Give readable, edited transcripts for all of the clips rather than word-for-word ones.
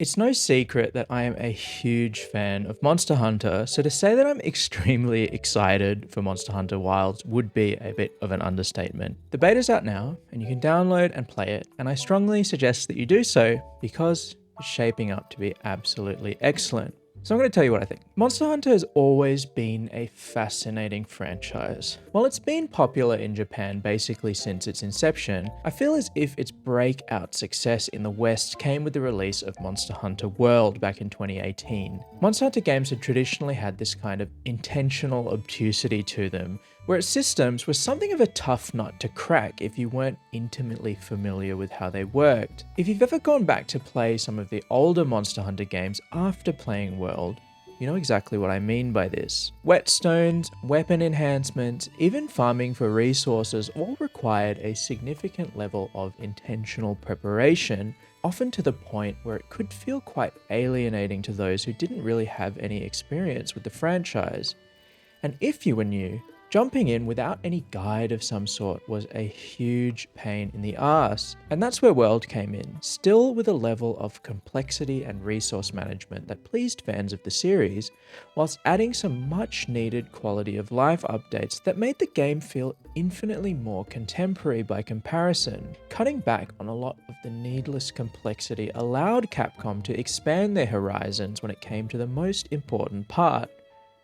It's no secret that I am a huge fan of Monster Hunter, so to say that I'm extremely excited for Monster Hunter Wilds would be a bit of an understatement. The beta's out now, and you can download and play it, and I strongly suggest that you do so because it's shaping up to be absolutely excellent. So I'm going to tell you what I think. Monster Hunter has always been a fascinating franchise. While it's been popular in Japan basically since its inception, I feel as if its breakout success in the West came with the release of Monster Hunter World back in 2018. Monster Hunter games had traditionally had this kind of intentional obtusity to them, where its systems were something of a tough nut to crack if you weren't intimately familiar with how they worked. If you've ever gone back to play some of the older Monster Hunter games after playing World, you know exactly what I mean by this. Whetstones, weapon enhancements, even farming for resources all required a significant level of intentional preparation, often to the point where it could feel quite alienating to those who didn't really have any experience with the franchise. And if you were new, jumping in without any guide of some sort was a huge pain in the arse, and that's where World came in, still with a level of complexity and resource management that pleased fans of the series, whilst adding some much needed quality of life updates that made the game feel infinitely more contemporary by comparison. Cutting back on a lot of the needless complexity allowed Capcom to expand their horizons when it came to the most important part: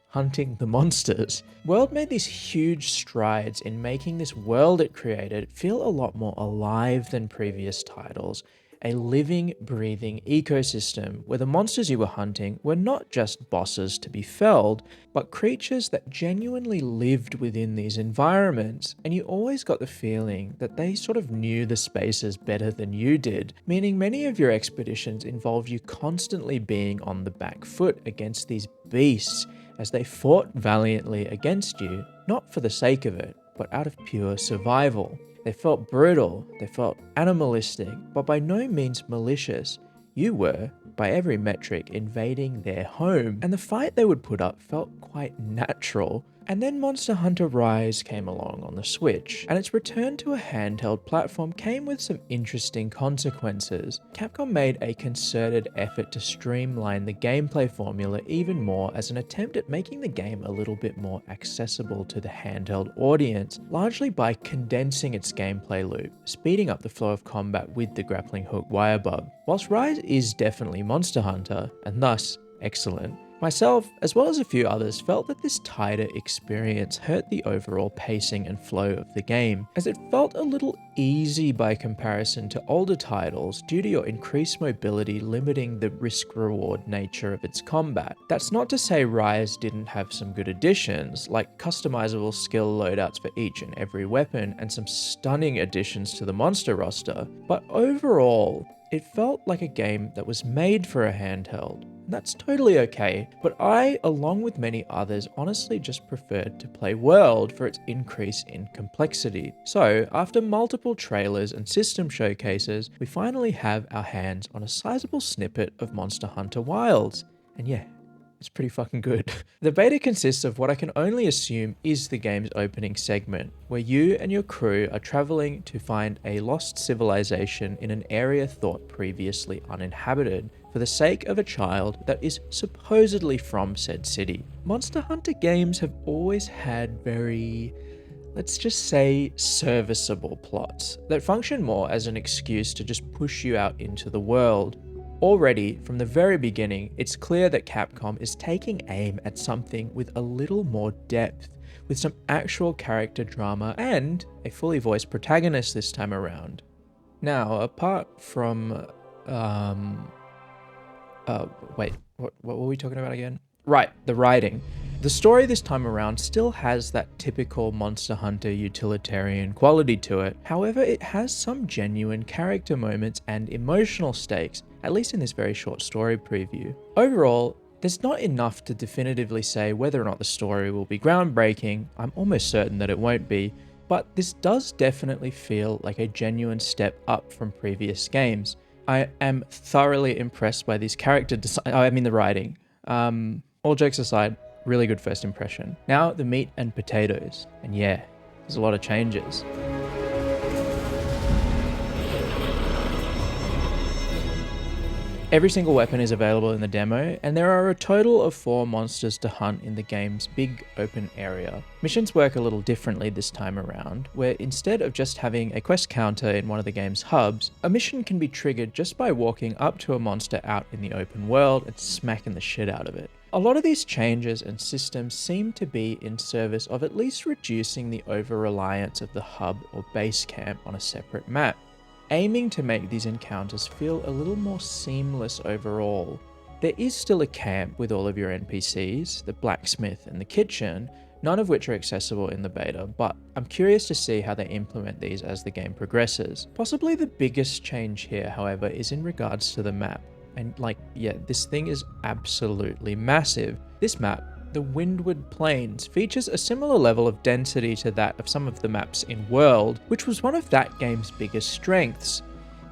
hunting the monsters. World made these huge strides in making this world it created feel a lot more alive than previous titles, a living, breathing ecosystem where the monsters you were hunting were not just bosses to be felled, but creatures that genuinely lived within these environments, and you always got the feeling that they sort of knew the spaces better than you did, meaning many of your expeditions involved you constantly being on the back foot against these beasts as they fought valiantly against you, not for the sake of it, but out of pure survival. They felt brutal, they felt animalistic, but by no means malicious. You were, by every metric, invading their home, and the fight they would put up felt quite natural. And then Monster Hunter Rise came along on the Switch, and its return to a handheld platform came with some interesting consequences. Capcom made a concerted effort to streamline the gameplay formula even more as an attempt at making the game a little bit more accessible to the handheld audience, largely by condensing its gameplay loop, speeding up the flow of combat with the grappling hook wire bug. Whilst Rise is definitely Monster Hunter, and thus excellent, myself, as well as a few others, felt that this tighter experience hurt the overall pacing and flow of the game, as it felt a little easy by comparison to older titles due to your increased mobility limiting the risk-reward nature of its combat. That's not to say Rise didn't have some good additions, like customizable skill loadouts for each and every weapon and some stunning additions to the monster roster, but overall, it felt like a game that was made for a handheld. That's totally okay, but I, along with many others, honestly just preferred to play World for its increase in complexity. So, after multiple trailers and system showcases, we finally have our hands on a sizable snippet of Monster Hunter Wilds. And yeah, it's pretty fucking good. The beta consists of what I can only assume is the game's opening segment, where you and your crew are traveling to find a lost civilization in an area thought previously uninhabited, for the sake of a child that is supposedly from said city. Monster Hunter games have always had very, let's just say, serviceable plots that function more as an excuse to just push you out into the world. Already, from the very beginning, it's clear that Capcom is taking aim at something with a little more depth, with some actual character drama and a fully voiced protagonist this time around. Now, apart from what were we talking about again? Right, the writing. The story this time around still has that typical Monster Hunter utilitarian quality to it. However, it has some genuine character moments and emotional stakes, at least in this very short story preview. Overall, there's not enough to definitively say whether or not the story will be groundbreaking. I'm almost certain that it won't be, but this does definitely feel like a genuine step up from previous games. I am thoroughly impressed by these the writing. All jokes aside, really good first impression. Now the meat and potatoes. And yeah, there's a lot of changes. Every single weapon is available in the demo, and there are a total of 4 monsters to hunt in the game's big open area. Missions work a little differently this time around, where instead of just having a quest counter in one of the game's hubs, a mission can be triggered just by walking up to a monster out in the open world and smacking the shit out of it. A lot of these changes and systems seem to be in service of at least reducing the over-reliance of the hub or base camp on a separate map, aiming to make these encounters feel a little more seamless overall. There is still a camp with all of your NPCs, the blacksmith and the kitchen, none of which are accessible in the beta, but I'm curious to see how they implement these as the game progresses. Possibly the biggest change here, however, is in regards to the map. And this thing is absolutely massive. This map, the Windward Plains, features a similar level of density to that of some of the maps in World, which was one of that game's biggest strengths.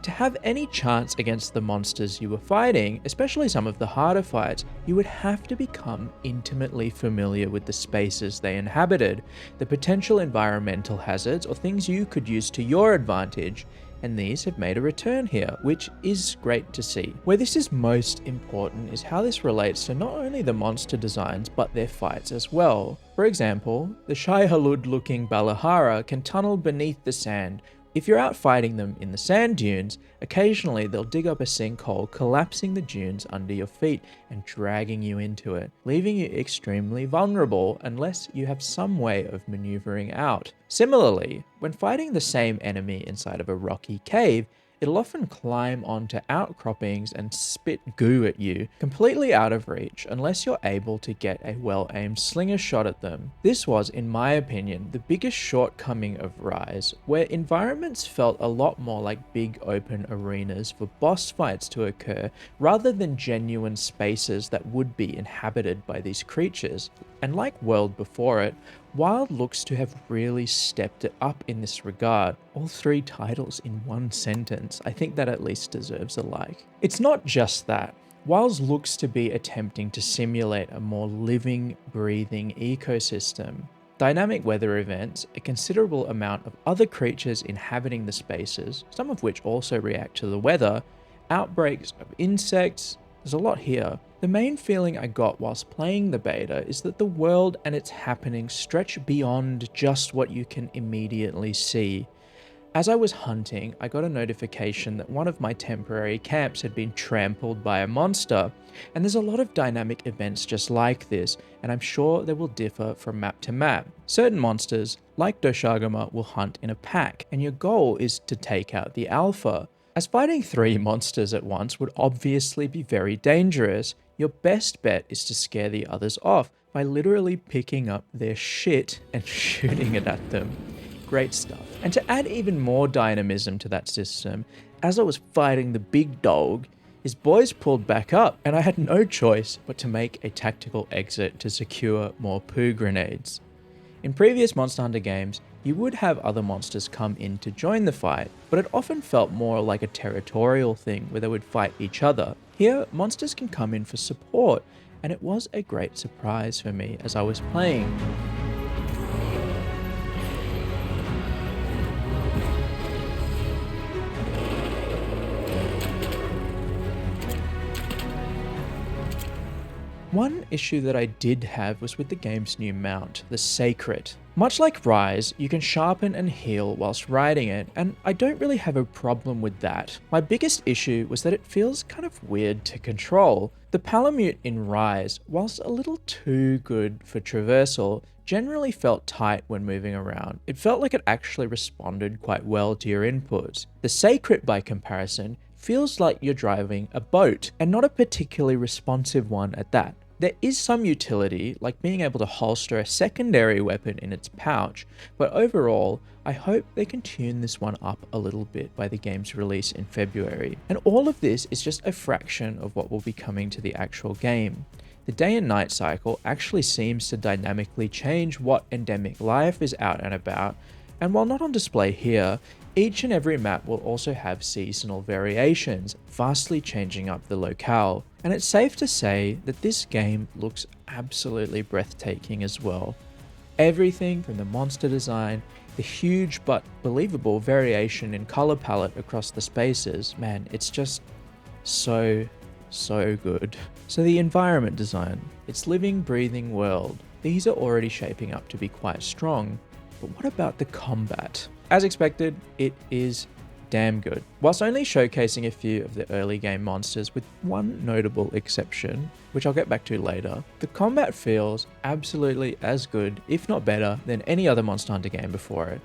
To have any chance against the monsters you were fighting, especially some of the harder fights, you would have to become intimately familiar with the spaces they inhabited, the potential environmental hazards or things you could use to your advantage, and these have made a return here, which is great to see. Where this is most important is how this relates to not only the monster designs, but their fights as well. For example, the Shai Hulud looking Balahara can tunnel beneath the sand. If you're out fighting them in the sand dunes, occasionally they'll dig up a sinkhole, collapsing the dunes under your feet and dragging you into it, leaving you extremely vulnerable unless you have some way of maneuvering out. Similarly, when fighting the same enemy inside of a rocky cave, it'll often climb onto outcroppings and spit goo at you, completely out of reach unless you're able to get a well-aimed slinger shot at them. This was, in my opinion, the biggest shortcoming of Rise, where environments felt a lot more like big open arenas for boss fights to occur, rather than genuine spaces that would be inhabited by these creatures. And like World before it, Wild looks to have really stepped it up in this regard. All 3 titles in one sentence, I think that at least deserves a like. It's not just that. Wild looks to be attempting to simulate a more living, breathing ecosystem. Dynamic weather events, a considerable amount of other creatures inhabiting the spaces, some of which also react to the weather, outbreaks of insects, there's a lot here. The main feeling I got whilst playing the beta is that the world and its happenings stretch beyond just what you can immediately see. As I was hunting, I got a notification that one of my temporary camps had been trampled by a monster, and there's a lot of dynamic events just like this, and I'm sure they will differ from map to map. Certain monsters, like Doshagama, will hunt in a pack, and your goal is to take out the alpha. As fighting 3 monsters at once would obviously be very dangerous, your best bet is to scare the others off by literally picking up their shit and shooting it at them. Great stuff. And to add even more dynamism to that system, as I was fighting the big dog, his boys pulled back up and I had no choice but to make a tactical exit to secure more poo grenades. In previous Monster Hunter games, you would have other monsters come in to join the fight, but it often felt more like a territorial thing where they would fight each other. Here, monsters can come in for support, and it was a great surprise for me as I was playing. One issue that I did have was with the game's new mount, the Sacred. Much like Rise, you can sharpen and heal whilst riding it, and I don't really have a problem with that. My biggest issue was that it feels kind of weird to control. The Palamute in Rise, whilst a little too good for traversal, generally felt tight when moving around. It felt like it actually responded quite well to your inputs. The Sacred, by comparison, feels like you're driving a boat, and not a particularly responsive one at that. There is some utility, like being able to holster a secondary weapon in its pouch, but overall, I hope they can tune this one up a little bit by the game's release in February. And all of this is just a fraction of what will be coming to the actual game. The day and night cycle actually seems to dynamically change what endemic life is out and about, and while not on display here, each and every map will also have seasonal variations, vastly changing up the locale. And it's safe to say that this game looks absolutely breathtaking as well. Everything from the monster design, the huge but believable variation in color palette across the spaces, man, it's just so so good. So the environment design, its living, breathing world, these are already shaping up to be quite strong, but what about the combat? As expected, it is damn good. Whilst only showcasing a few of the early game monsters with one notable exception, which I'll get back to later, the combat feels absolutely as good, if not better, than any other Monster Hunter game before it.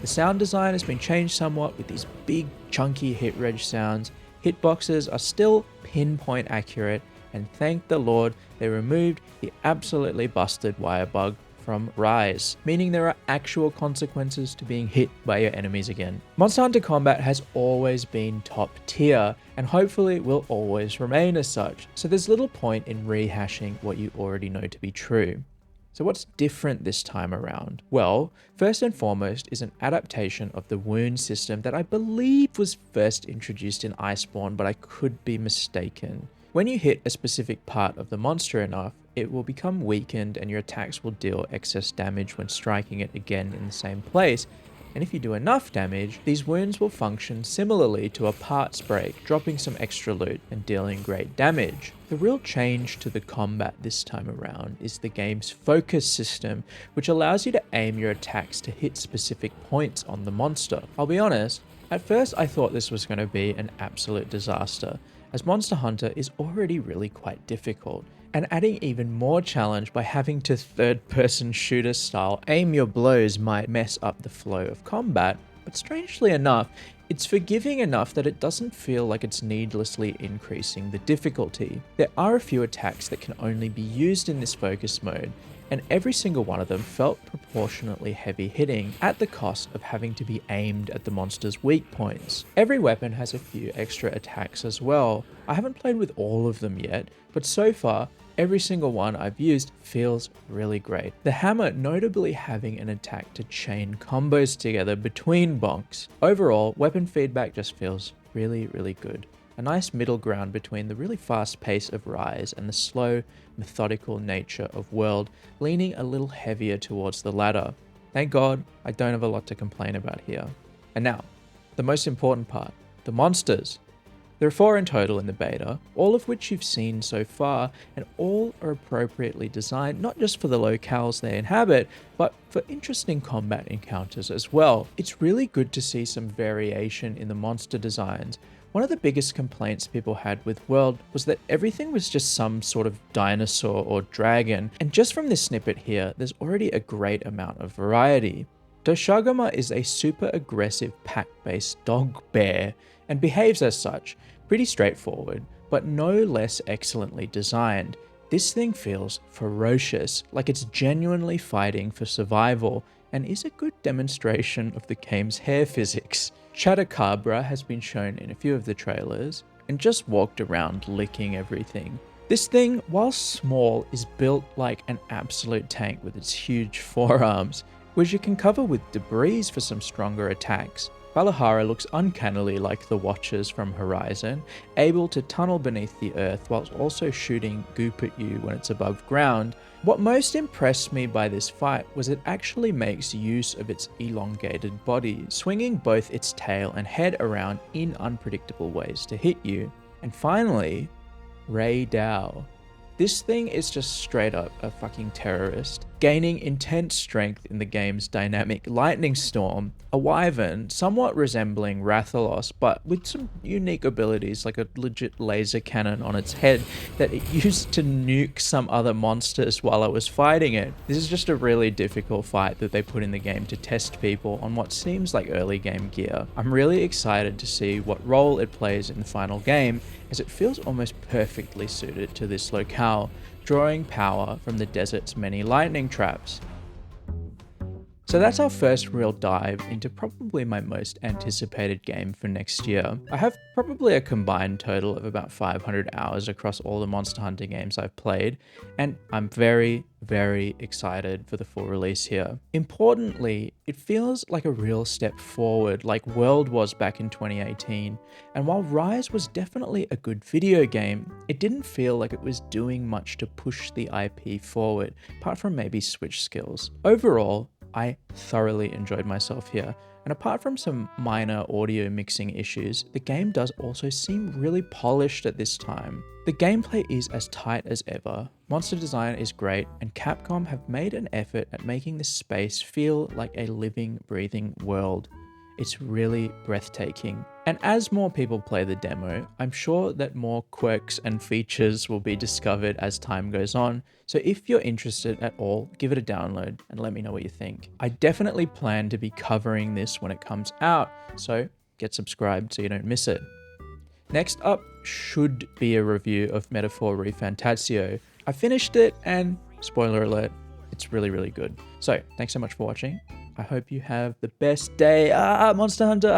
The sound design has been changed somewhat with these big chunky hit reg sounds. Hitboxes are still pinpoint accurate, and thank the Lord they removed the absolutely busted wire bug from Rise, meaning there are actual consequences to being hit by your enemies again. Monster Hunter combat has always been top tier, and hopefully will always remain as such, so there's little point in rehashing what you already know to be true. So what's different this time around? Well, first and foremost is an adaptation of the wound system that I believe was first introduced in Iceborne, but I could be mistaken. When you hit a specific part of the monster enough, it will become weakened and your attacks will deal excess damage when striking it again in the same place. And if you do enough damage, these wounds will function similarly to a parts break, dropping some extra loot and dealing great damage. The real change to the combat this time around is the game's focus system, which allows you to aim your attacks to hit specific points on the monster. I'll be honest, at first I thought this was going to be an absolute disaster, as Monster Hunter is already really quite difficult, and adding even more challenge by having to third-person shooter style aim your blows might mess up the flow of combat, but strangely enough, it's forgiving enough that it doesn't feel like it's needlessly increasing the difficulty. There are a few attacks that can only be used in this focus mode, and every single one of them felt proportionately heavy hitting at the cost of having to be aimed at the monster's weak points. Every weapon has a few extra attacks as well. I haven't played with all of them yet, but so far, every single one I've used feels really great. The hammer notably having an attack to chain combos together between bonks. Overall, weapon feedback just feels really, really good. A nice middle ground between the really fast pace of Rise and the slow, methodical nature of World, leaning a little heavier towards the latter. Thank God, I don't have a lot to complain about here. And now, the most important part, the monsters. There are 4 in total in the beta, all of which you've seen so far, and all are appropriately designed not just for the locales they inhabit, but for interesting combat encounters as well. It's really good to see some variation in the monster designs. One of the biggest complaints people had with World was that everything was just some sort of dinosaur or dragon, and just from this snippet here, there's already a great amount of variety. Doshagama is a super aggressive pack-based dog bear, and behaves as such, pretty straightforward, but no less excellently designed. This thing feels ferocious, like it's genuinely fighting for survival, and is a good demonstration of the game's hair physics. Chadacabra has been shown in a few of the trailers, and just walked around licking everything. This thing, while small, is built like an absolute tank with its huge forearms, which you can cover with debris for some stronger attacks. Valahara looks uncannily like the Watchers from Horizon, able to tunnel beneath the earth whilst also shooting goop at you when it's above ground. What most impressed me by this fight was it actually makes use of its elongated body, swinging both its tail and head around in unpredictable ways to hit you. And finally, Rayda. This thing is just straight up a fucking terrorist, gaining intense strength in the game's dynamic lightning storm, a wyvern somewhat resembling Rathalos, but with some unique abilities like a legit laser cannon on its head that it used to nuke some other monsters while I was fighting it. This is just a really difficult fight that they put in the game to test people on what seems like early game gear. I'm really excited to see what role it plays in the final game, as it feels almost perfectly suited to this locale, drawing power from the desert's many lightning traps. So that's our first real dive into probably my most anticipated game for next year. I have probably a combined total of about 500 hours across all the Monster Hunter games I've played, and I'm very, very excited for the full release here. Importantly, it feels like a real step forward like World was back in 2018, and while Rise was definitely a good video game, it didn't feel like it was doing much to push the IP forward, apart from maybe switch skills. Overall, I thoroughly enjoyed myself here. And apart from some minor audio mixing issues, the game does also seem really polished at this time. The gameplay is as tight as ever, monster design is great, and Capcom have made an effort at making this space feel like a living, breathing world. It's really breathtaking. And as more people play the demo, I'm sure that more quirks and features will be discovered as time goes on. So if you're interested at all, give it a download and let me know what you think. I definitely plan to be covering this when it comes out, so get subscribed so you don't miss it. Next up should be a review of Metaphor ReFantazio. I finished it and, spoiler alert, it's really, really good. So thanks so much for watching. I hope you have the best day. Monster Hunter!